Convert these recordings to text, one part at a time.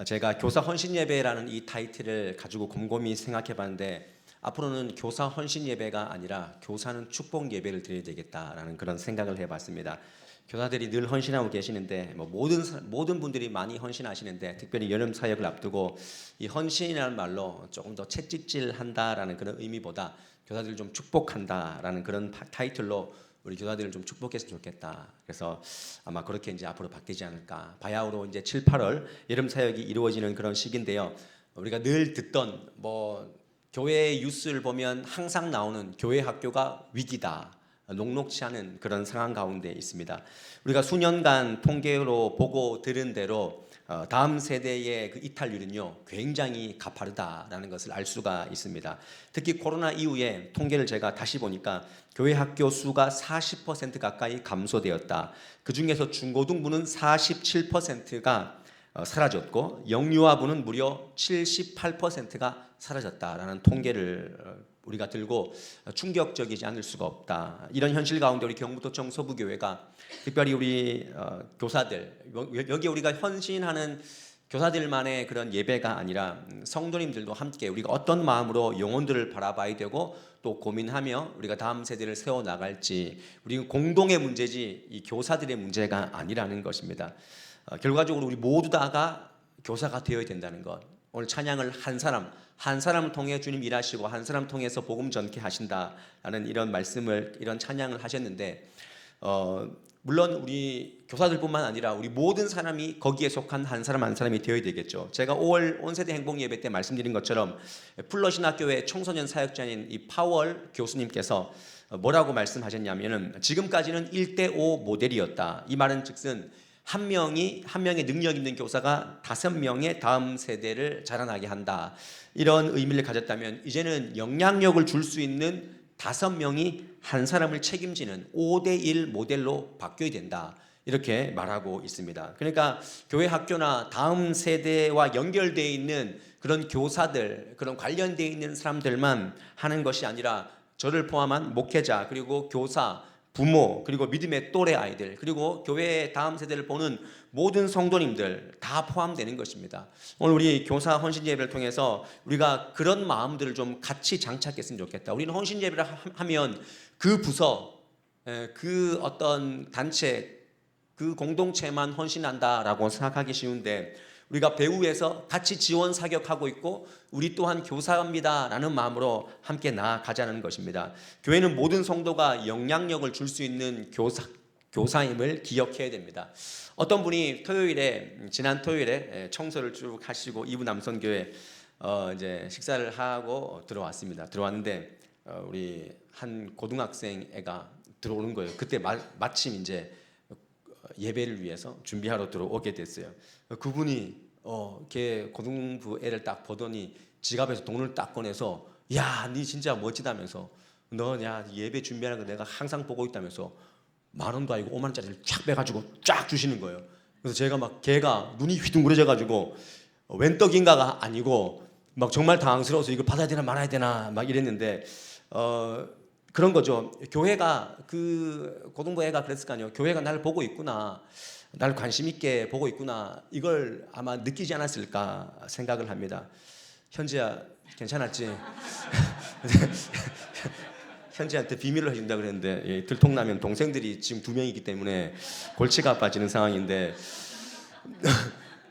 제가 교사 헌신 예배라는 이 타이틀을 가지고 곰곰이 생각해 봤는데 앞으로는 교사 헌신 예배가 아니라 교사는 축복 예배를 드려야 되겠다라는 그런 생각을 해봤습니다. 교사들이 늘 헌신하고 계시는데 모든 분들이 많이 헌신하시는데 특별히 여름 사역을 앞두고 이 헌신이라는 말로 조금 더 채찍질한다라는 그런 의미보다 교사들을 좀 축복한다라는 그런 타이틀로 우리 교사들을 좀 축복했으면 좋겠다. 그래서 아마 그렇게 이제 앞으로 바뀌지 않을까. 바야흐로 이제 7, 8월 여름 사역이 이루어지는 그런 시기인데요. 우리가 늘 듣던 교회 뉴스를 보면 항상 나오는 교회 학교가 위기다. 녹록치 않은 그런 상황 가운데 있습니다. 우리가 수년간 통계로 보고 들은 대로 다음 세대의 그 이탈률은요 굉장히 가파르다라는 것을 알 수가 있습니다. 특히 코로나 이후에 통계를 제가 다시 보니까 교회 학교 수가 40% 가까이 감소되었다. 그 중에서 중고등부는 47%가 사라졌고 영유아부는 무려 78%가 사라졌다라는 통계를 우리가 들고 충격적이지 않을 수가 없다. 이런 현실 가운데 우리 경북도청 서부교회가 특별히 우리 교사들 여기 우리가 헌신하는 교사들만의 그런 예배가 아니라 성도님들도 함께 우리가 어떤 마음으로 영혼들을 바라봐야 되고 또 고민하며 우리가 다음 세대를 세워 나갈지 우리 공동의 문제지 이 교사들의 문제가 아니라는 것입니다. 결과적으로 우리 모두 다가 교사가 되어야 된다는 것. 오늘 찬양을 한 사람을 통해 주님 일하시고 한 사람 통해서 복음 전케 하신다라는 이런 말씀을 이런 찬양을 하셨는데 물론 우리 교사들뿐만 아니라 우리 모든 사람이 거기에 속한 한 사람 한 사람이 되어야 되겠죠. 제가 5월 온세대 행복 예배 때 말씀드린 것처럼 플러신학교의 청소년 사역자인 이 파월 교수님께서 뭐라고 말씀하셨냐면은 지금까지는 1대5 모델이었다. 이 말은 즉슨 한 명의 능력 있는 교사가 5명의 다음 세대를 자라나게 한다. 이런 의미를 가졌다면 이제는 영향력을 줄 수 있는 5명이 한 사람을 책임지는 5대1 모델로 바뀌어야 된다. 이렇게 말하고 있습니다. 그러니까 교회 학교나 다음 세대와 연결되어 있는 그런 교사들, 그런 관련되어 있는 사람들만 하는 것이 아니라 저를 포함한 목회자 그리고 교사 부모 그리고 믿음의 또래 아이들 그리고 교회의 다음 세대를 보는 모든 성도님들 다 포함되는 것입니다. 오늘 우리 교사 헌신 예배를 통해서 우리가 그런 마음들을 좀 같이 장착했으면 좋겠다. 우리는 헌신 예배를 하면 그 부서, 그 어떤 단체, 그 공동체만 헌신한다라고 생각하기 쉬운데 우리가 배후에서 같이 지원 사격하고 있고 우리 또한 교사입니다라는 마음으로 함께 나아가자는 것입니다. 교회는 모든 성도가 영향력을 줄 수 있는 교사임을 기억해야 됩니다. 어떤 분이 지난 토요일에 청소를 쭉 하시고 이부 남선교회 이제 식사를 하고 들어왔습니다. 들어왔는데 우리 한 고등학생 애가 들어오는 거예요. 그때 마침 이제 예배를 위해서 준비하러 들어오게 됐어요. 그분이 걔 고등부 애를 딱 보더니 지갑에서 돈을 딱 꺼내서 야, 니 진짜 멋지다면서 너 야 예배 준비하는 거 내가 항상 보고 있다면서 10,000원도 아니고 50,000원짜리를 쫙 빼가지고 쫙 주시는 거예요. 그래서 제가 막 걔가 눈이 휘둥그레져가지고 웬 떡인가가 아니고 막 정말 당황스러워서 이걸 받아야 되나 말아야 되나 막 이랬는데 그런 거죠. 교회가 그 고등부 애가 그랬을 거 아니에요. 교회가 나를 보고 있구나. 나를 관심 있게 보고 있구나. 이걸 아마 느끼지 않았을까 생각을 합니다. 현지야 괜찮았지? 현지한테 비밀로 해준다 그랬는데 들통나면 동생들이 지금 2명이기 때문에 골치가 아파지는 상황인데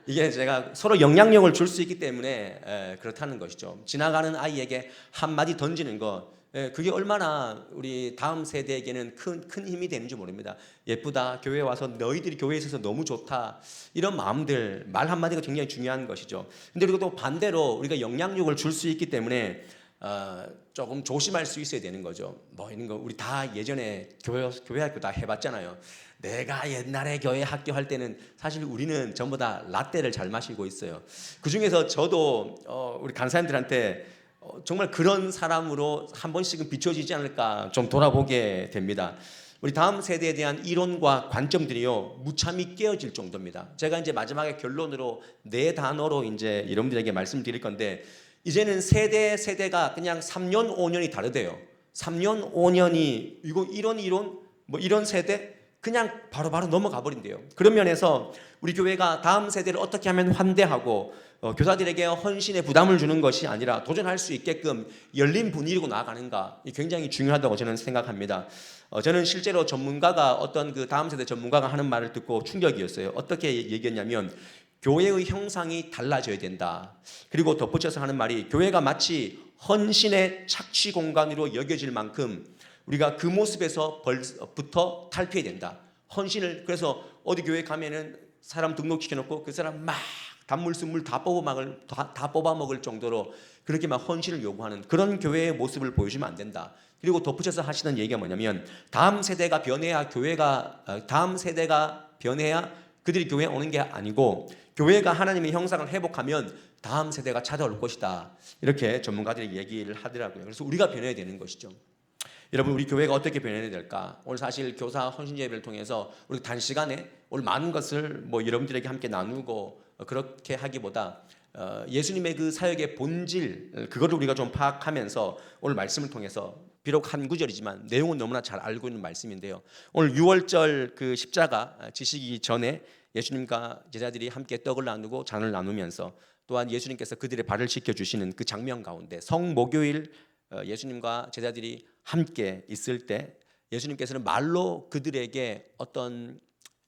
이게 제가 서로 영향력을 줄 수 있기 때문에 그렇다는 것이죠. 지나가는 아이에게 한마디 던지는 것 그게 얼마나 우리 다음 세대에게는 큰 힘이 되는지 모릅니다. 예쁘다, 교회에 와서 너희들이 교회에 있어서 너무 좋다 이런 마음들 말 한마디가 굉장히 중요한 것이죠. 근데 그리고 또 반대로 우리가 영향력을 줄 수 있기 때문에 조금 조심할 수 있어야 되는 거죠. 뭐 이런 거 우리 다 예전에 교회 학교 다 해봤잖아요. 내가 옛날에 교회 학교 할 때는 사실 우리는 전부 다 라떼를 잘 마시고 있어요. 그 중에서 저도 우리 간사님들한테 정말 그런 사람으로 한 번씩은 비춰지지 않을까 좀 돌아보게 됩니다. 우리 다음 세대에 대한 이론과 관점들이요 무참히 깨어질 정도입니다. 제가 이제 마지막에 결론으로 4단어로 이제 여러분들에게 말씀드릴 건데 이제는 세대가 그냥 3년 5년이 다르대요. 3년 5년이 이거 이런 이론 뭐 이런 세대 그냥 바로바로 넘어가 버린대요. 그런 면에서 우리 교회가 다음 세대를 어떻게 하면 환대하고 교사들에게 헌신의 부담을 주는 것이 아니라 도전할 수 있게끔 열린 분위기로 나아가는가, 굉장히 중요하다고 저는 생각합니다. 저는 실제로 전문가가 어떤 그 다음 세대 전문가가 하는 말을 듣고 충격이었어요. 어떻게 얘기했냐면 교회의 형상이 달라져야 된다. 그리고 덧붙여서 하는 말이 교회가 마치 헌신의 착취 공간으로 여겨질 만큼 우리가 그 모습에서부터 탈피해야 된다. 헌신을, 그래서 어디 교회 가면은 사람 등록시켜놓고 그 사람 막 단물 순물 다 뽑아 먹을 정도로 그렇게 막 헌신을 요구하는 그런 교회의 모습을 보여주면 안 된다. 그리고 덧붙여서 하시는 얘기가 뭐냐면 다음 세대가 변해야 그들이 교회에 오는 게 아니고 교회가 하나님의 형상을 회복하면 다음 세대가 찾아올 것이다. 이렇게 전문가들이 얘기를 하더라고요. 그래서 우리가 변해야 되는 것이죠. 여러분, 우리 교회가 어떻게 변해야 될까? 오늘 사실 교사 헌신 예배를 통해서 우리 단시간에 오늘 많은 것을 여러분들에게 함께 나누고 그렇게 하기보다 예수님의 그 사역의 본질, 그거를 우리가 좀 파악하면서 오늘 말씀을 통해서 비록 한 구절이지만 내용은 너무나 잘 알고 있는 말씀인데요. 오늘 6월절 그 십자가 지시기 전에 예수님과 제자들이 함께 떡을 나누고 잔을 나누면서 또한 예수님께서 그들의 발을 씻겨주시는 그 장면 가운데 성목요일 예수님과 제자들이 함께 있을 때 예수님께서는 말로 그들에게 어떤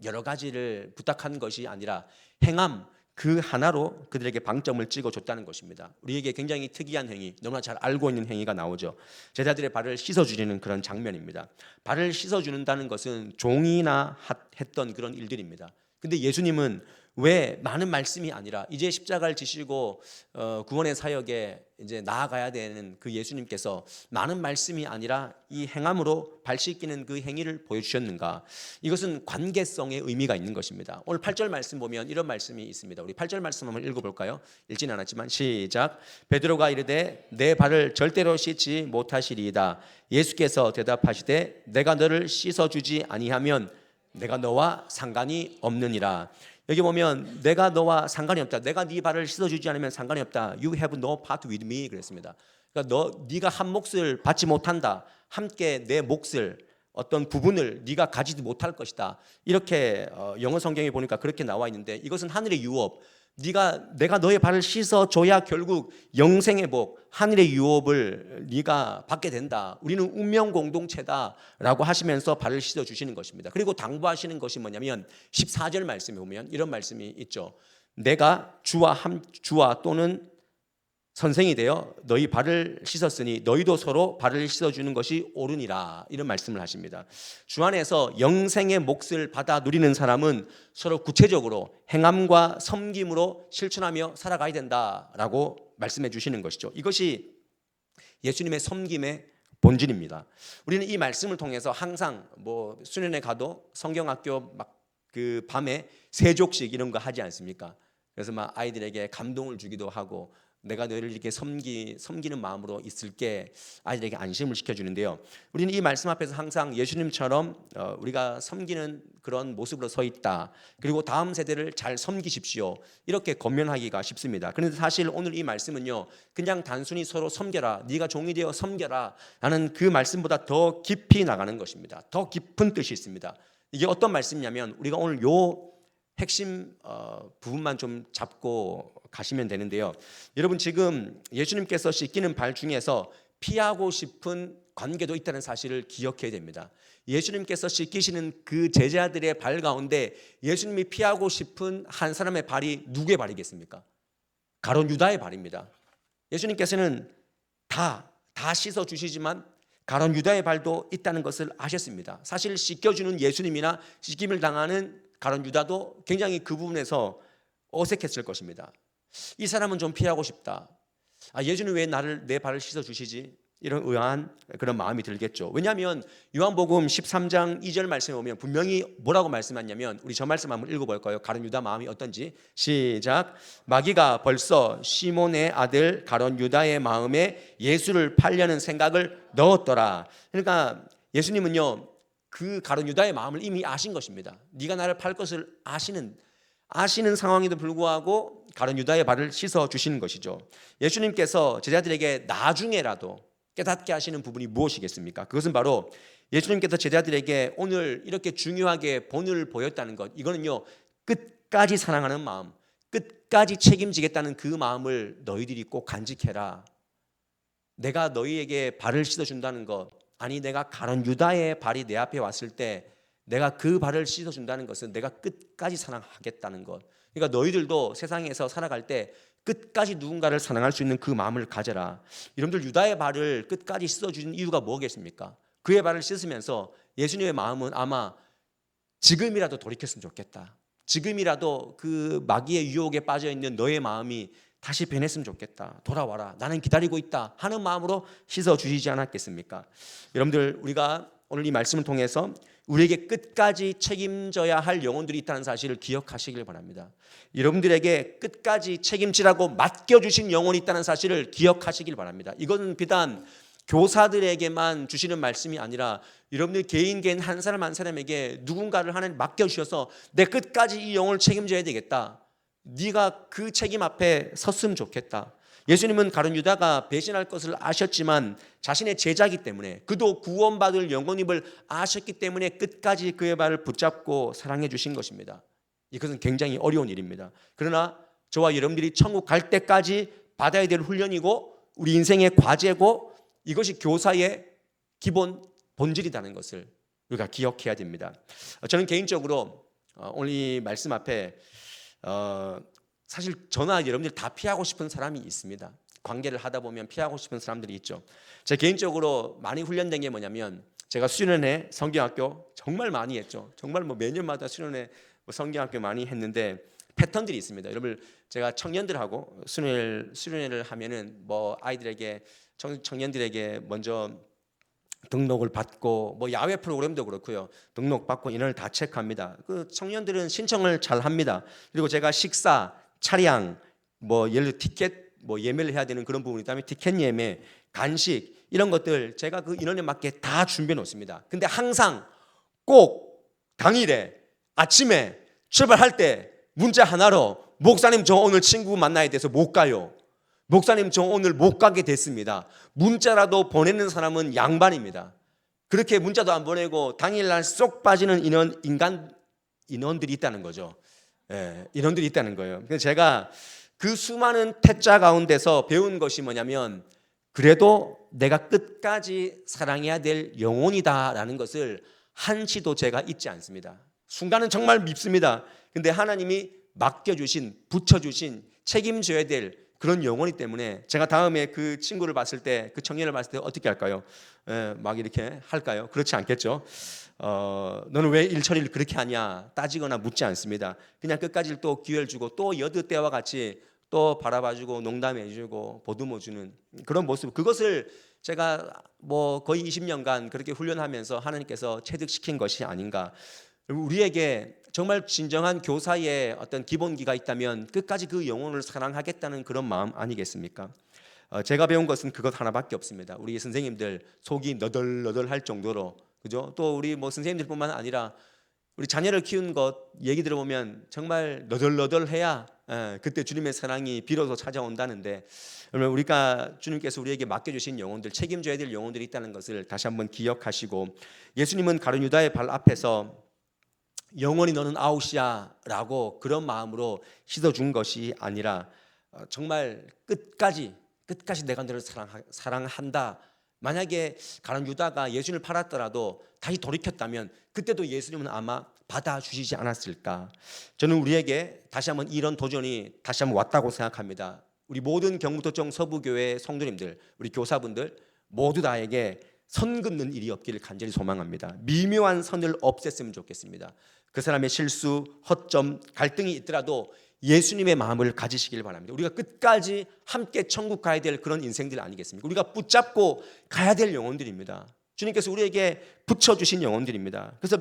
여러 가지를 부탁한 것이 아니라 행함 그 하나로 그들에게 방점을 찍어줬다는 것입니다. 우리에게 굉장히 특이한 행위, 너무나 잘 알고 있는 행위가 나오죠. 제자들의 발을 씻어주는 그런 장면입니다. 발을 씻어주는다는 것은 종이나 했던 그런 일들입니다. 근데 예수님은 왜 많은 말씀이 아니라 이제 십자가를 지시고 구원의 사역에 이제 나아가야 되는 그 예수님께서 많은 말씀이 아니라 이 행함으로 발 씻기는 그 행위를 보여주셨는가? 이것은 관계성의 의미가 있는 것입니다. 오늘 8절 말씀 보면 이런 말씀이 있습니다. 우리 8절 말씀 한번 읽어볼까요? 읽지는 않았지만 시작. 베드로가 이르되 내 발을 절대로 씻지 못하시리이다. 예수께서 대답하시되 내가 너를 씻어주지 아니하면 내가 너와 상관이 없느니라. 여기 보면 내가 너와 상관이 없다. 내가 네 발을 씻어주지 않으면 상관이 없다. You have no part with me 그랬습니다. 그러니까 네가 한 몫을 받지 못한다. 함께 내 몫을 어떤 부분을 네가 가지지 못할 것이다. 이렇게 영어 성경에 보니까 그렇게 나와 있는데 이것은 하늘의 유업. 내가 너의 발을 씻어줘야 결국 영생의 복, 하늘의 유업을 네가 받게 된다. 우리는 운명 공동체다라고 하시면서 발을 씻어주시는 것입니다. 그리고 당부하시는 것이 뭐냐면 14절 말씀에 보면 이런 말씀이 있죠. 내가 주와 또는 선생이 되어 너희 발을 씻었으니 너희도 서로 발을 씻어주는 것이 옳으니라. 이런 말씀을 하십니다. 주 안에서 영생의 몫을 받아 누리는 사람은 서로 구체적으로 행함과 섬김으로 실천하며 살아가야 된다라고 말씀해 주시는 것이죠. 이것이 예수님의 섬김의 본질입니다. 우리는 이 말씀을 통해서 항상 수련회 가도 성경학교 그 밤에 세족식 이런 거 하지 않습니까? 그래서 아이들에게 감동을 주기도 하고 내가 너희를 이렇게 섬기는 마음으로 있을게 아이들에게 안심을 시켜주는데요. 우리는 이 말씀 앞에서 항상 예수님처럼 우리가 섬기는 그런 모습으로 서 있다. 그리고 다음 세대를 잘 섬기십시오. 이렇게 권면하기가 쉽습니다. 그런데 사실 오늘 이 말씀은요. 그냥 단순히 서로 섬겨라. 네가 종이 되어 섬겨라. 라는 그 말씀보다 더 깊이 나가는 것입니다. 더 깊은 뜻이 있습니다. 이게 어떤 말씀이냐면 우리가 오늘 요 핵심 부분만 좀 잡고 가시면 되는데요. 여러분 지금 예수님께서 씻기는 발 중에서 피하고 싶은 관계도 있다는 사실을 기억해야 됩니다. 예수님께서 씻기시는 그 제자들의 발 가운데 예수님이 피하고 싶은 한 사람의 발이 누구의 발이겠습니까? 가룟 유다의 발입니다. 예수님께서는 다 씻어주시지만 가룟 유다의 발도 있다는 것을 아셨습니다. 사실 씻겨주는 예수님이나 씻김을 당하는 가룟 유다도 굉장히 그 부분에서 어색했을 것입니다. 이 사람은 좀 피하고 싶다. 예수님 왜 내 발을 씻어주시지? 이런 의아한 그런 마음이 들겠죠. 왜냐하면 요한복음 13장 2절 말씀에 보면 분명히 뭐라고 말씀하냐면 우리 저 말씀 한번 읽어볼까요? 가룟 유다 마음이 어떤지 시작. 마귀가 벌써 시몬의 아들 가룟 유다의 마음에 예수를 팔려는 생각을 넣었더라. 그러니까 예수님은요 그 가룟 유다의 마음을 이미 아신 것입니다. 네가 나를 팔 것을 아시는 상황에도 불구하고 가룟 유다의 발을 씻어 주시는 것이죠. 예수님께서 제자들에게 나중에라도 깨닫게 하시는 부분이 무엇이겠습니까? 그것은 바로 예수님께서 제자들에게 오늘 이렇게 중요하게 본을 보였다는 것, 이거는요 끝까지 사랑하는 마음, 끝까지 책임지겠다는 그 마음을 너희들이 꼭 간직해라. 내가 너희에게 발을 씻어준다는 것, 아니 내가 가룟 유다의 발이 내 앞에 왔을 때 내가 그 발을 씻어준다는 것은 내가 끝까지 사랑하겠다는 것. 그러니까 너희들도 세상에서 살아갈 때 끝까지 누군가를 사랑할 수 있는 그 마음을 가져라. 여러분들 유다의 발을 끝까지 씻어준 이유가 뭐겠습니까? 그의 발을 씻으면서 예수님의 마음은 아마 지금이라도 돌이켰으면 좋겠다. 지금이라도 그 마귀의 유혹에 빠져 있는 너의 마음이 다시 변했으면 좋겠다. 돌아와라. 나는 기다리고 있다 하는 마음으로 씻어 주시지 않았겠습니까? 여러분들 우리가 오늘 이 말씀을 통해서 우리에게 끝까지 책임져야 할 영혼들이 있다는 사실을 기억하시길 바랍니다. 여러분들에게 끝까지 책임지라고 맡겨주신 영혼이 있다는 사실을 기억하시길 바랍니다. 이건 비단 교사들에게만 주시는 말씀이 아니라 여러분들 개인 한 사람 한 사람에게 누군가를 하나님 맡겨주셔서 내 끝까지 이 영혼을 책임져야 되겠다. 네가 그 책임 앞에 섰으면 좋겠다. 예수님은 가룟 유다가 배신할 것을 아셨지만 자신의 제자이기 때문에 그도 구원받을 영혼임을 아셨기 때문에 끝까지 그의 발을 붙잡고 사랑해 주신 것입니다. 이것은 굉장히 어려운 일입니다. 그러나 저와 여러분들이 천국 갈 때까지 받아야 될 훈련이고 우리 인생의 과제고 이것이 교사의 기본 본질이라는 것을 우리가 기억해야 됩니다. 저는 개인적으로 오늘 이 말씀 앞에 사실 저나 여러분들 다 피하고 싶은 사람이 있습니다. 관계를 하다 보면 피하고 싶은 사람들이 있죠. 제가 개인적으로 많이 훈련된 게 뭐냐면 제가 수련회 성경학교 정말 많이 했죠. 정말 뭐 매년마다 수련회 성경학교 많이 했는데 패턴들이 있습니다. 여러분 제가 청년들하고 수련회를 하면은 뭐 아이들에게 청년들에게 먼저 등록을 받고 뭐 야외 프로그램도 그렇고요. 등록 받고 인원을 다 체크합니다. 그 청년들은 신청을 잘 합니다. 그리고 제가 식사, 차량, 뭐 예를 들어 티켓 뭐 예매를 해야 되는 그런 부분이 있다면 티켓 예매, 간식 이런 것들 제가 그 인원에 맞게 다 준비해 놓습니다. 근데 항상 꼭 당일에 아침에 출발할 때 문자 하나로 목사님 저 오늘 친구 만나야 돼서 못 가요. 목사님 저 오늘 못 가게 됐습니다. 문자라도 보내는 사람은 양반입니다. 그렇게 문자도 안 보내고 당일날 쏙 빠지는 인원들이 있다는 거죠. 예, 인원들이 있다는 거예요. 그래서 제가 그 수많은 태자 가운데서 배운 것이 뭐냐면 그래도 내가 끝까지 사랑해야 될 영혼이다라는 것을 한시도 제가 잊지 않습니다. 순간은 정말 밉습니다. 근데 하나님이 맡겨주신, 붙여주신, 책임져야 될 그런 영혼이기 때문에 제가 다음에 그 친구를 봤을 때, 그 청년을 봤을 때 어떻게 할까요? 막 이렇게 할까요? 그렇지 않겠죠. 너는 왜 일 처리를 그렇게 하냐 따지거나 묻지 않습니다. 그냥 끝까지 또 기회를 주고 또 여느 때와 같이 또 바라봐주고 농담해주고 보듬어주는 그런 모습, 그것을 제가 뭐 거의 20년간 그렇게 훈련하면서 하나님께서 체득시킨 것이 아닌가. 우리에게 정말 진정한 교사의 어떤 기본기가 있다면 끝까지 그 영혼을 사랑하겠다는 그런 마음 아니겠습니까? 제가 배운 것은 그것 하나밖에 없습니다. 우리 선생님들 속이 너덜너덜할 정도로, 그죠? 또 우리 뭐 선생님들뿐만 아니라 우리 자녀를 키운 것 얘기 들어보면 정말 너덜너덜해야 그때 주님의 사랑이 비로소 찾아온다는데, 그러면 우리가 주님께서 우리에게 맡겨주신 영혼들, 책임져야 될 영혼들이 있다는 것을 다시 한번 기억하시고, 예수님은 가룟 유다의 발 앞에서 영원히 너는 아웃이야 라고 그런 마음으로 씻어준 것이 아니라 정말 끝까지 내가 너를 사랑한다. 만약에 가룟 유다가 예수님을 팔았더라도 다시 돌이켰다면 그때도 예수님은 아마 받아주시지 않았을까. 저는 우리에게 다시 한번 이런 도전이 다시 한번 왔다고 생각합니다. 우리 모든 경북도청 서부교회 성도님들, 우리 교사분들 모두 다에게 선 긋는 일이 없기를 간절히 소망합니다. 미묘한 선을 없앴으면 좋겠습니다. 그 사람의 실수, 허점, 갈등이 있더라도 예수님의 마음을 가지시길 바랍니다. 우리가 끝까지 함께 천국 가야 될 그런 인생들 아니겠습니까? 우리가 붙잡고 가야 될 영혼들입니다. 주님께서 우리에게 붙여주신 영혼들입니다. 그래서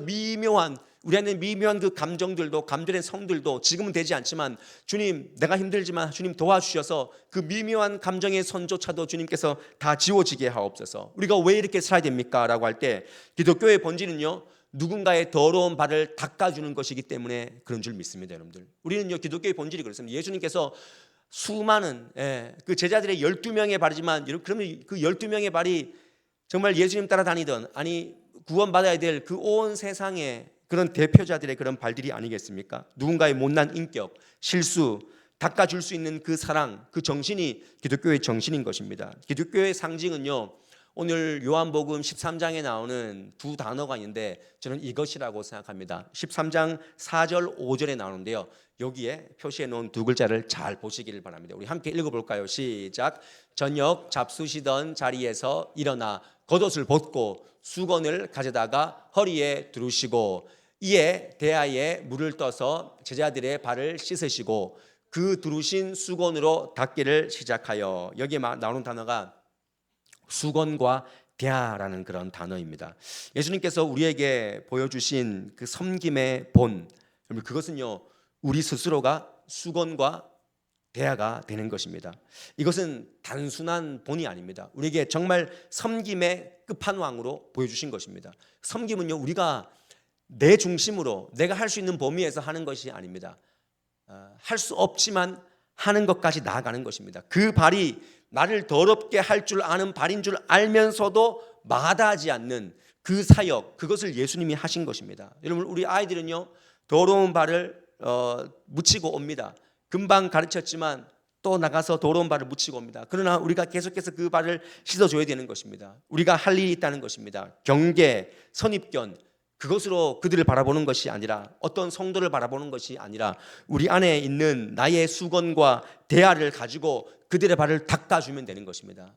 우리 안에 미묘한 그 감정들도, 감정의 성들도 지금은 되지 않지만 주님 내가 힘들지만 주님 도와주셔서 그 미묘한 감정의 선조차도 주님께서 다 지워지게 하옵소서. 우리가 왜 이렇게 살아야 됩니까? 라고 할 때 기독교의 본질은요, 누군가의 더러운 발을 닦아주는 것이기 때문에 그런 줄 믿습니다. 여러분들, 우리는요 기독교의 본질이 그렇습니다. 예수님께서 수많은 그 제자들의 12명의 발이지만, 그러면 그 12명의 발이 정말 예수님 따라다니던, 아니 구원받아야 될 그 온 세상의 그런 대표자들의 그런 발들이 아니겠습니까? 누군가의 못난 인격, 실수, 닦아줄 수 있는 그 사랑, 그 정신이 기독교의 정신인 것입니다. 기독교의 상징은요, 오늘 요한복음 13장에 나오는 두 단어가 있는데 저는 이것이라고 생각합니다. 13장 4절 5절에 나오는데요, 여기에 표시해 놓은 두 글자를 잘 보시기를 바랍니다. 우리 함께 읽어볼까요? 시작. 저녁 잡수시던 자리에서 일어나 겉옷을 벗고 수건을 가져다가 허리에 두르시고 이에 대야에 물을 떠서 제자들의 발을 씻으시고 그 두르신 수건으로 닦기를 시작하여, 여기에 나오는 단어가 수건과 대야라는 그런 단어입니다. 예수님께서 우리에게 보여주신 그 섬김의 본, 그것은요, 우리 스스로가 수건과 대야가 되는 것입니다. 이것은 단순한 본이 아닙니다. 우리에게 정말 섬김의 끝판왕으로 보여주신 것입니다. 섬김은요, 우리가 내 중심으로 내가 할 수 있는 범위에서 하는 것이 아닙니다. 할 수 없지만 하는 것까지 나아가는 것입니다. 그 발이 나를 더럽게 할 줄 아는 발인 줄 알면서도 마다하지 않는 그 사역, 그것을 예수님이 하신 것입니다. 여러분, 우리 아이들은요, 더러운 발을 묻히고 옵니다. 금방 가르쳤지만 또 나가서 더러운 발을 묻히고 옵니다. 그러나 우리가 계속해서 그 발을 씻어줘야 되는 것입니다. 우리가 할 일이 있다는 것입니다. 경계, 선입견, 그것으로 그들을 바라보는 것이 아니라, 어떤 성도를 바라보는 것이 아니라 우리 안에 있는 나의 수건과 대야를 가지고 그들의 발을 닦아주면 되는 것입니다.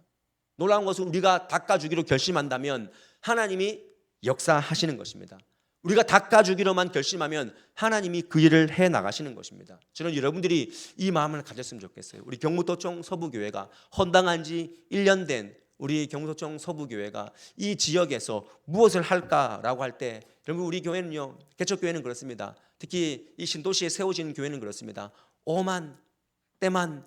놀라운 것은 우리가 닦아주기로 결심한다면 하나님이 역사하시는 것입니다. 우리가 닦아주기로만 결심하면 하나님이 그 일을 해나가시는 것입니다. 저는 여러분들이 이 마음을 가졌으면 좋겠어요. 우리 경북도청 서부교회가 헌당한 지 1년 된 우리 경북도청 서부교회가 이 지역에서 무엇을 할까라고 할 때, 여러분, 우리 교회는요, 개척교회는 그렇습니다. 특히 이 신도시에 세워진 교회는 그렇습니다. 오만 때만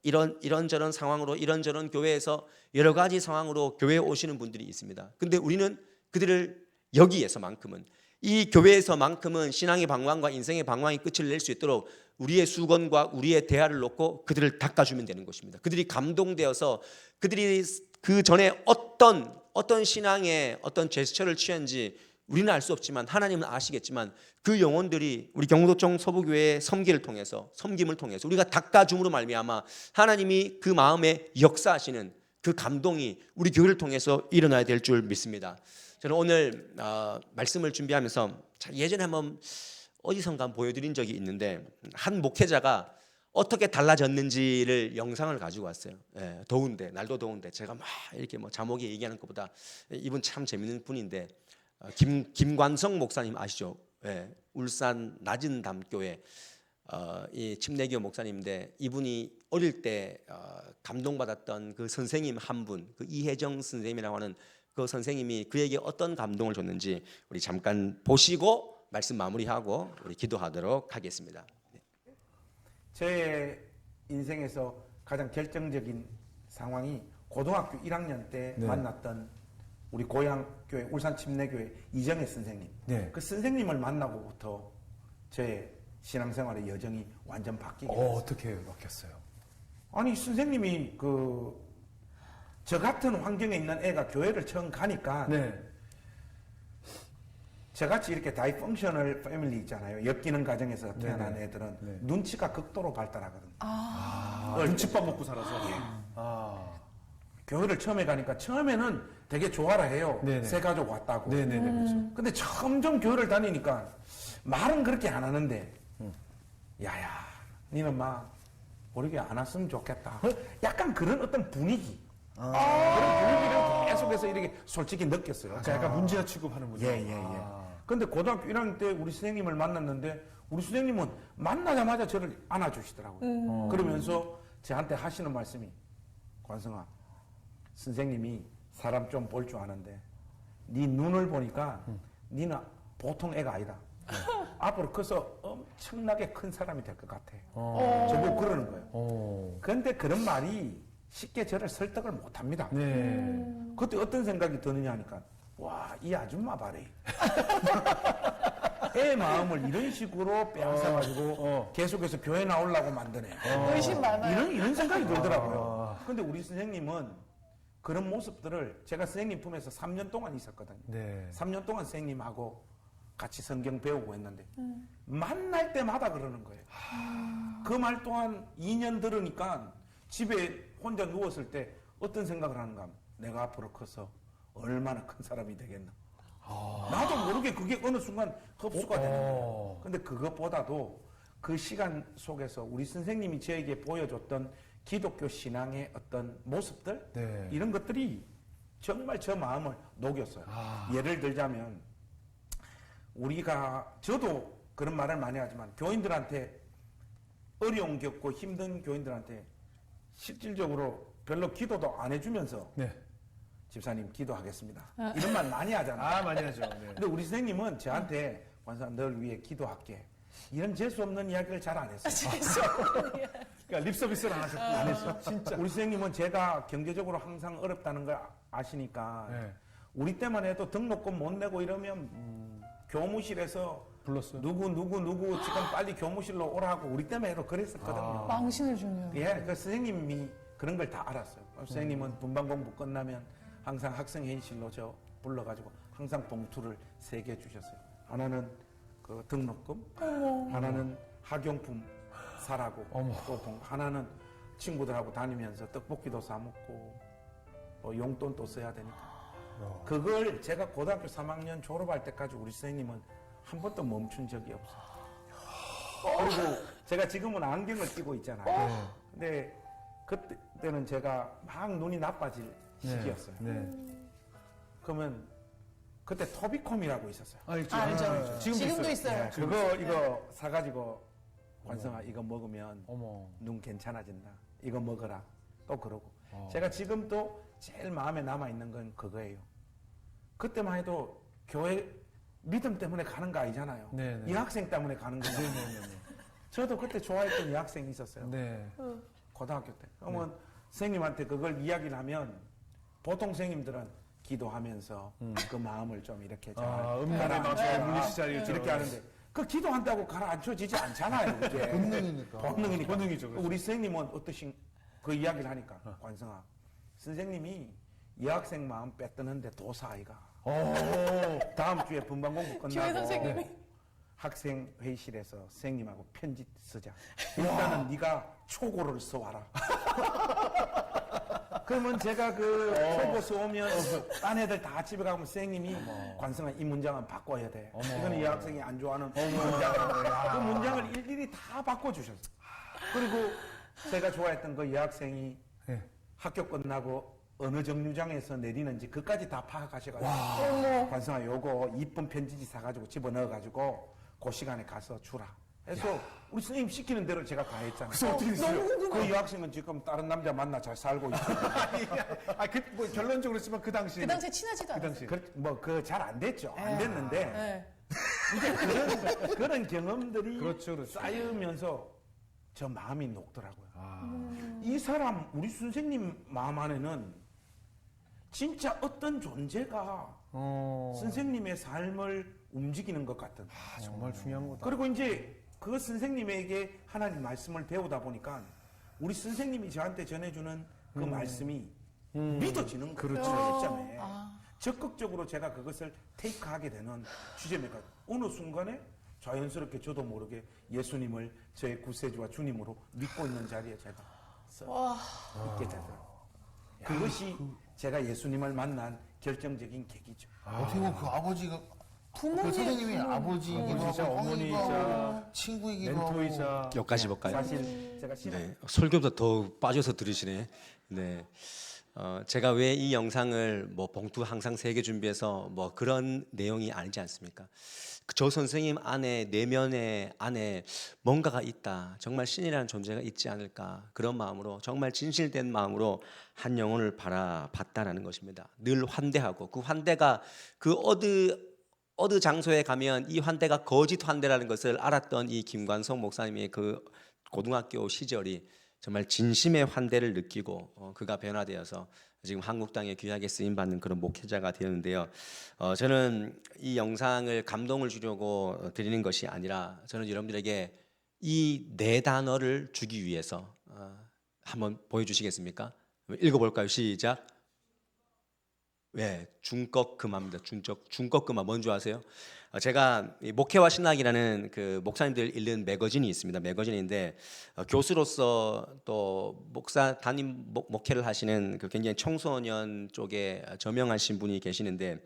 이런저런 상황으로, 이런저런 교회에서 여러 가지 상황으로 교회에 오시는 분들이 있습니다. 근데 우리는 그들을 여기에서만큼은, 이 교회에서만큼은 신앙의 방황과 인생의 방황이 끝을 낼 수 있도록 우리의 수건과 우리의 대야를 놓고 그들을 닦아주면 되는 것입니다. 그들이 감동되어서 그들이 그 전에 어떤 신앙의 어떤 제스처를 취한지 우리는 알 수 없지만 하나님은 아시겠지만, 그 영혼들이 우리 경북도청 서부교회의 섬김을 통해서 우리가 닦아줌으로 말미암아 하나님이 그 마음에 역사하시는 그 감동이 우리 교회를 통해서 일어나야 될 줄 믿습니다. 저는 오늘 말씀을 준비하면서 예전에 한번 어디선가 보여드린 적이 있는데, 한 목회자가 어떻게 달라졌는지를 영상을 가지고 왔어요. 더운데, 날도 더운데 제가 막 이렇게 자목이 얘기하는 것보다, 이분 참 재밌는 분인데, 김관성 목사님 아시죠? 울산 낮은 담교회 이 침례교 목사님인데, 이분이 어릴 때 감동받았던 그 선생님 한 분, 그 이혜정 선생님이라고 하는 그 선생님이 그에게 어떤 감동을 줬는지 우리 잠깐 보시고 말씀 마무리하고 우리 기도하도록 하겠습니다. 제 인생에서 가장 결정적인 상황이 고등학교 1학년 때 만났던 우리 고향 교회 울산 침례교회 이정혜 선생님. 그 선생님을 만나고부터 제 신앙생활의 여정이 완전 바뀌게 됐어요. 어떻게 바뀌었어요? 아니, 선생님이 저 같은 환경에 있는 애가 교회를 처음 가니까 저같이 이렇게 다이펑셔널 패밀리 있잖아요. 엮이는 가정에서 태어난 애들은 눈치가 극도로 발달하거든요. 눈칫밥 먹고 살아서. 교회를 처음에 가니까 처음에는 되게 좋아라 해요. 새 가족 왔다고. 그렇죠. 근데 점점 교회를 다니니까 말은 그렇게 안 하는데, 야야, 니는 막 우리 교회 안 왔으면 좋겠다. 약간 그런 어떤 분위기. 그런 분위기를 계속해서 이렇게 솔직히 느꼈어요. 약간 문제아 취급하는군요. 근데 고등학교 1학년 때 우리 선생님을 만났는데, 우리 선생님은 만나자마자 저를 안아주시더라고요. 그러면서 저한테 하시는 말씀이, 관성아, 선생님이 사람 좀 볼 줄 아는데 네 눈을 보니까 니는 보통 애가 아니다. 앞으로 커서 엄청나게 큰 사람이 될 것 같아. 저보고 그러는 거예요. 그런데 그런 말이 쉽게 저를 설득을 못합니다. 그때 어떤 생각이 드느냐 하니까, 와, 이 아줌마 봐래. 애 마음을 이런 식으로 빼앗아가지고 계속해서 교회 나오려고 만드네. 의심 많아요. 이런 생각이 들더라고요. 근데 우리 선생님은 그런 모습들을 제가 선생님 품에서 3년 동안 있었거든요. 네. 3년 동안 선생님하고 같이 성경 배우고 했는데 만날 때마다 그러는 거예요. 그 말 동안 2년 들으니까 집에 혼자 누웠을 때 어떤 생각을 하는가 하면 내가 앞으로 커서 얼마나 큰 사람이 되겠나. 나도 모르게 그게 어느 순간 흡수가 되는 거예요. 근데 그것보다도 그 시간 속에서 우리 선생님이 저에게 보여줬던 기독교 신앙의 어떤 모습들 네. 이런 것들이 정말 저 마음을 녹였어요. 예를 들자면 우리가 저도 그런 말을 많이 하지만 교인들한테 어려움 겪고 힘든 교인들한테 실질적으로 별로 기도도 안 해주면서 네. 집사님 기도하겠습니다. 이런 말 많이 하잖아요. 아, 많이 하죠. 네. 근데 우리 선생님은 저한테 관사 널 위해 기도할게. 이런 재수 없는 이야기를 잘 안 했어요. 그러니까 립 서비스를 안 하셨고. 안 했어요. 진짜. 우리 선생님은 제가 경제적으로 항상 어렵다는 걸 아시니까 네. 우리 때만 해도 등록금 못 내고 이러면 교무실에서 불렀어요. 누구 지금 빨리 교무실로 오라고 우리 때만 해도 그랬었거든요. 망신을 주네요. 예, 그 선생님이 그런 걸 다 알았어요. 선생님은 분반 공부 끝나면 항상 학생 회의실로 저 불러가지고 항상 봉투를 3개 주셨어요. 하나는 그 등록금, 하나는 학용품 사라고, 또 하나는 친구들하고 다니면서 떡볶이도 사 먹고 또 용돈도 써야 되니까. 그걸 제가 고등학교 3학년 졸업할 때까지 우리 선생님은 한 번도 멈춘 적이 없어요. 그리고 제가 지금은 안경을 끼고 있잖아요. 근데 그때는 제가 막 눈이 나빠질 시기였어요. 네. 그러면 그때 토비콤이라고 있었어요. 알죠. 지금도 있어요. 이거 사가지고 관성아 이거 먹으면 어머. 눈 괜찮아진다. 이거 먹어라. 또 그러고. 제가 지금 또 제일 마음에 남아있는 건 그거예요. 그때만 해도 교회 믿음 때문에 가는 거 아니잖아요. 네네. 이 학생 때문에 가는 거잖아요. 저도 그때 좋아했던 이 학생이 있었어요. 네. 고등학교 때. 그러면 선생님한테 그걸 이야기를 하면 보통 선생님들은 기도하면서 그 마음을 좀 이렇게 잘 음란에 맞춰 물리치자리죠. 이렇게 하는데 그 기도한다고 가라앉혀지지 않잖아요. 그게. 본능이니까. 본능이죠. 그렇죠. 우리 선생님은 어떠신 그 이야기를 하니까 관성아 선생님이 여학생 마음 뺐드는데 도사 아이가 다음 주에 분반 공부 교회 끝나고 선생님이? 학생 회의실에서 선생님하고 편지 쓰자. 일단은 네가 초고를 써와라. 그러면 제가 그 초고 써오면 딴 애들 다 집에 가면 선생님이 관성아 이 문장은 바꿔야 돼. 이거는 이 학생이 안 좋아하는 문장이야. 그 문장을 일일이 다 바꿔주셨어요. 그리고 제가 좋아했던 그 여학생이 네. 학교 끝나고 어느 정류장에서 내리는지 그까지 다 파악하셔가지고 관성아 요거 이쁜 편지지 사가지고 집어넣어가지고 그 시간에 가서 주라. 그래서 우리 선생님 시키는 대로 제가 다 했잖아요. 그래서 어떻게 됐어요? 그 여학생은 지금 다른 남자 만나 잘 살고 있어요. 뭐 결론적으로 했지만 그 당시에. 그 당시에 친하지도 그 않았어요. 당시에. 뭐그 잘 안 됐죠. 안 됐는데 네. 이제 그런 경험들이 그렇죠. 쌓이면서 저 마음이 녹더라고요. 이 사람 우리 선생님 마음 안에는 진짜 어떤 존재가 선생님의 삶을 움직이는 것 같은. 정말 중요한 거다. 그리고 이제 그 선생님에게 하나님 말씀을 배우다 보니까 우리 선생님이 저한테 전해주는 그 말씀이 믿어지는 거예요. 그렇죠. 시점에. 적극적으로 제가 그것을 테이크하게 되는 주제니까 어느 순간에 자연스럽게 저도 모르게 예수님을 저의 구세주와 주님으로 믿고 있는 자리에 제가 있게 되더라고요. 그것이 제가 예수님을 만난 결정적인 계기죠. 어떻게 보면 그 아버지가 부모님, 그 선생님이 아버지이기도 어머니이자 하고 형이기도 어머니이자 하고 친구이기도 하고 멘토이자. 여기까지 볼까요? 사실 제가 네, 설교보다 더 빠져서 들으시네. 네. 제가 왜 이 영상을 뭐 봉투 항상 3개 준비해서 뭐 그런 내용이 아니지 않습니까? 저 선생님 안에 내면에 안에 뭔가가 있다. 정말 신이라는 존재가 있지 않을까. 그런 마음으로 정말 진실된 마음으로 한 영혼을 바라봤다라는 것입니다. 늘 환대하고 그 환대가 그 어느 장소에 가면 이 환대가 거짓 환대라는 것을 알았던 이 김관성 목사님의 그 고등학교 시절이 정말 진심의 환대를 느끼고 그가 변화되어서 지금 한국 땅에 귀하게 쓰임 받는 그런 목회자가 되었는데요. 저는 이 영상을 감동을 주려고 드리는 것이 아니라 저는 여러분들에게 이 4단어를 주기 위해서 한번 보여주시겠습니까? 읽어볼까요? 시작. 예, 중꺾음화입니다. 중꺾음화 뭔지 아세요? 제가 이 목회와 신학이라는 그 목사님들 읽는 매거진이 있습니다. 매거진인데 교수로서 또 목사 담임 목회를 하시는 그 굉장히 청소년 쪽에 저명하신 분이 계시는데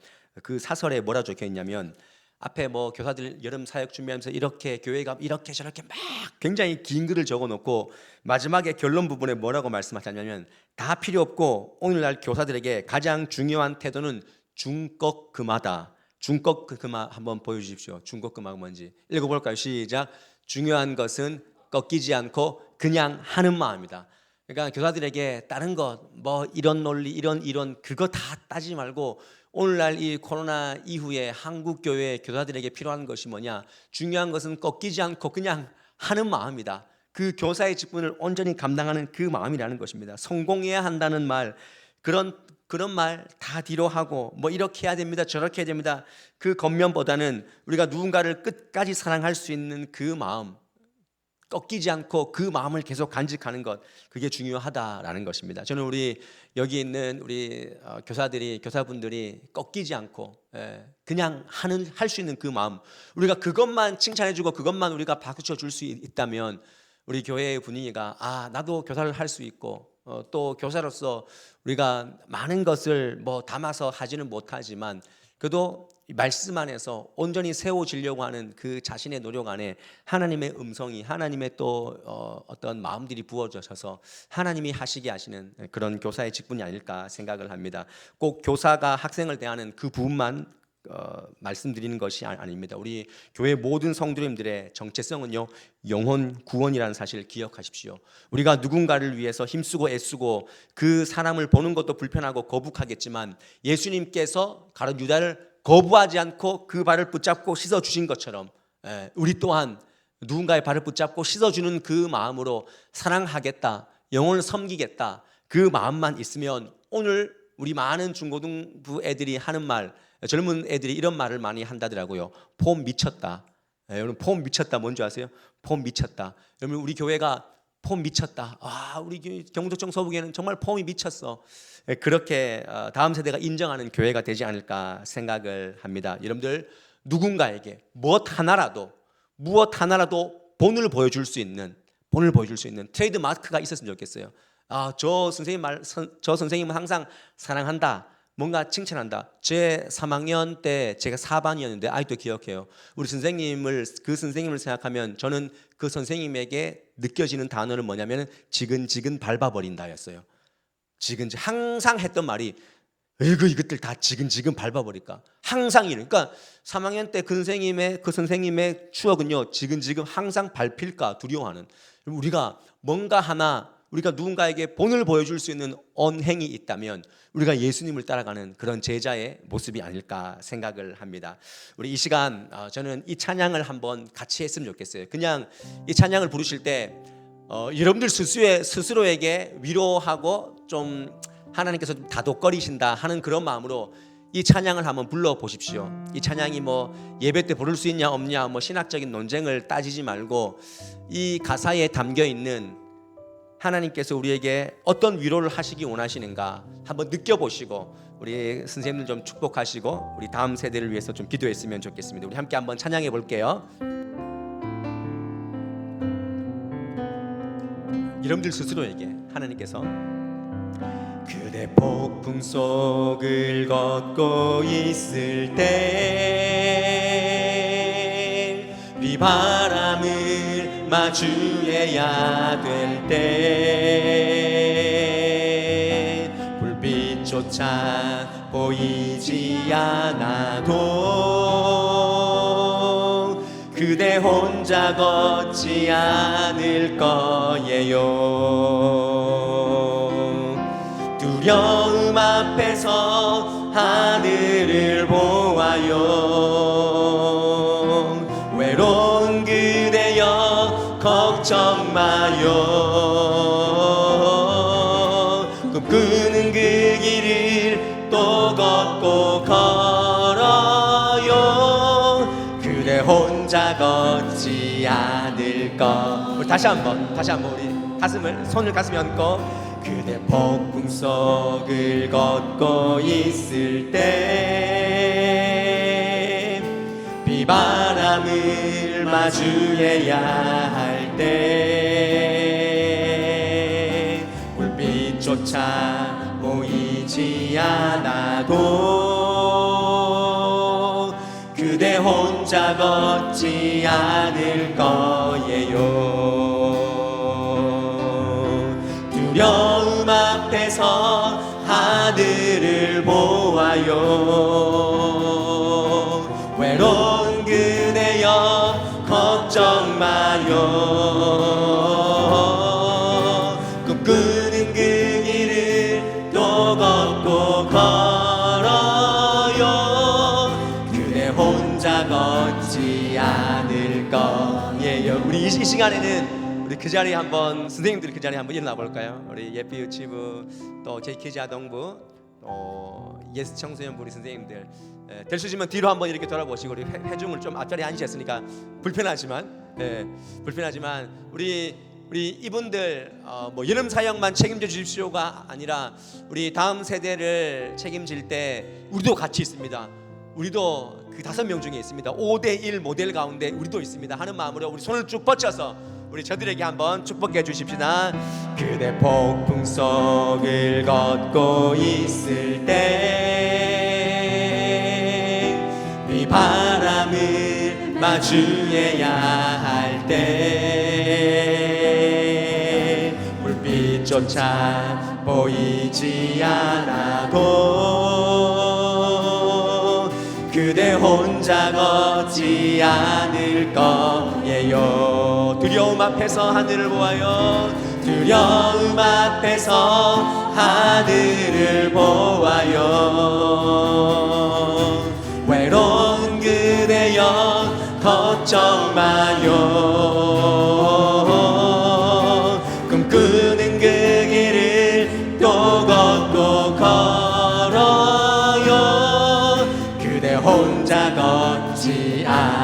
그 사설에 뭐라 적혀 있냐면 앞에 뭐 교사들 여름 사역 준비하면서 이렇게 교회가 이렇게 저렇게 막 굉장히 긴 글을 적어놓고 마지막에 결론 부분에 뭐라고 말씀하셨냐면 다 필요 없고 오늘날 교사들에게 가장 중요한 태도는 중꺾음하다. 중꺾음하 한번 보여주십시오. 중꺾음하가 뭔지 읽어볼까요? 시작. 중요한 것은 꺾이지 않고 그냥 하는 마음이다. 그러니까 교사들에게 다른 것 뭐 이런 논리 이런 이론 그거 다 따지지 말고 오늘날 이 코로나 이후에 한국 교회 교사들에게 필요한 것이 뭐냐? 중요한 것은 꺾이지 않고 그냥 하는 마음이다. 그 교사의 직분을 온전히 감당하는 그 마음이라는 것입니다. 성공해야 한다는 말 그런 말 다 뒤로 하고 뭐 이렇게 해야 됩니다. 저렇게 해야 됩니다. 그 겉면보다는 우리가 누군가를 끝까지 사랑할 수 있는 그 마음 꺾이지 않고 그 마음을 계속 간직하는 것 그게 중요하다라는 것입니다. 저는 우리 여기 있는 우리 교사분들이 꺾이지 않고 그냥 할 수 있는 그 마음 우리가 그것만 칭찬해주고 그것만 우리가 박수 줄 수 있다면 우리 교회의 분위기가 나도 교사를 할 수 있고 또 교사로서 우리가 많은 것을 뭐 담아서 하지는 못하지만 그래도 말씀 안에서 온전히 세워지려고 하는 그 자신의 노력 안에 하나님의 음성이 하나님의 또 어떤 마음들이 부어져서 하나님이 하시게 하시는 그런 교사의 직분이 아닐까 생각을 합니다. 꼭 교사가 학생을 대하는 그 부분만 말씀드리는 것이 아닙니다. 우리 교회 모든 성도님들의 정체성은요 영혼 구원이라는 사실을 기억하십시오. 우리가 누군가를 위해서 힘쓰고 애쓰고 그 사람을 보는 것도 불편하고 거북하겠지만 예수님께서 가룟 유다를 거부하지 않고 그 발을 붙잡고 씻어주신 것처럼 우리 또한 누군가의 발을 붙잡고 씻어주는 그 마음으로 사랑하겠다 영혼을 섬기겠다 그 마음만 있으면 오늘 우리 많은 중고등부 애들이 하는 말 젊은 애들이 이런 말을 많이 한다더라고요. 폼 미쳤다. 여러분 폼 미쳤다 뭔지 아세요? 폼 미쳤다. 여러분 우리 교회가 폼 미쳤다. 우리 경북도청 서부교회는 정말 폼이 미쳤어. 그렇게 다음 세대가 인정하는 교회가 되지 않을까 생각을 합니다. 여러분들 누군가에게 무엇 하나라도 본을 보여줄 수 있는 트레이드 마크가 있었으면 좋겠어요. 저 선생님은 항상 사랑한다. 뭔가 칭찬한다. 제 3학년 때 제가 4반이었는데 아직도 기억해요. 우리 그 선생님을 생각하면 저는 그 선생님에게 느껴지는 단어는 뭐냐면 지근지근 밟아버린다였어요. 항상 했던 말이 이것들 다 지근지근 밟아버릴까. 항상 그러니까 3학년 때 그 선생님의 추억은요 지근지근 항상 밟힐까 두려워하는. 우리가 뭔가 하나 우리가 누군가에게 본을 보여줄 수 있는 언행이 있다면 우리가 예수님을 따라가는 그런 제자의 모습이 아닐까 생각을 합니다. 우리 이 시간 저는 이 찬양을 한번 같이 했으면 좋겠어요. 그냥 이 찬양을 부르실 때 여러분들 스스로에게 위로하고 좀 하나님께서 다독거리신다 하는 그런 마음으로 이 찬양을 한번 불러보십시오. 이 찬양이 뭐 예배 때 부를 수 있냐 없냐 뭐 신학적인 논쟁을 따지지 말고 이 가사에 담겨있는 하나님께서 우리에게 어떤 위로를 하시기 원하시는가 한번 느껴보시고 우리 선생님들 좀 축복하시고 우리 다음 세대를 위해서 좀 기도했으면 좋겠습니다. 우리 함께 한번 찬양해 볼게요. 여러분들 스스로에게 하나님께서 그대 폭풍 속을 걷고 있을 때 비바람을 마주해야 될 때 불빛조차 보이지 않아도 그대 혼자 걷지 않을 거예요. 두려움 앞에서 하늘을 보아요. 외로운 그대여 걱정 마요. 꿈꾸는 그 길을 또 걷고 걸어요. 그대 혼자 걷지 않을 거. 우리 다시 한번 우리 손을 가슴에 얹고 그대 폭풍 속을 걷고 있을 때 비바람을 마주해야 할 때 불빛조차 보이지 않아도 그대 혼자 걷지 않을 거예요. 두려움 앞에서 하늘을 보아요. 외로운 그대여 걱정 마요. 꿈꾸는 그 길을 또 걷고 걸어요. 그대 혼자 걷지 않을 거예요. 우리 이 시간에는 우리 그 자리에 한번 선생님들 그 자리에 한번 일어나 볼까요? 우리 예비 유치부 또 JK지 아동부 또 예스 청소년부 우리 선생님들 될 수 있으면 뒤로 한번 이렇게 돌아보시고 우리 회중을 좀 앞자리에 앉으셨으니까 불편하지만 우리 이분들 뭐 여름 사역만 책임져 주십시오가 아니라 우리 다음 세대를 책임질 때 우리도 같이 있습니다. 우리도 그 5명 중에 있습니다. 5대1 모델 가운데 우리도 있습니다 하는 마음으로 우리 손을 쭉 뻗쳐서 우리 저들에게 한번 축복해 주십시다. 그대 폭풍 속을 걷고 있을 때 비바람을 마주해야 할 때 불빛조차 보이지 않아도 그대 혼자 걷지 않을 거예요. 두려움 앞에서 하늘을 보아요. 두려움 앞에서 하늘을 보아요. 외로운 그대여 걱정 마요. 꿈꾸는 그 길을 또 걷고 걸어요. 그대 혼자 걷지 않아요.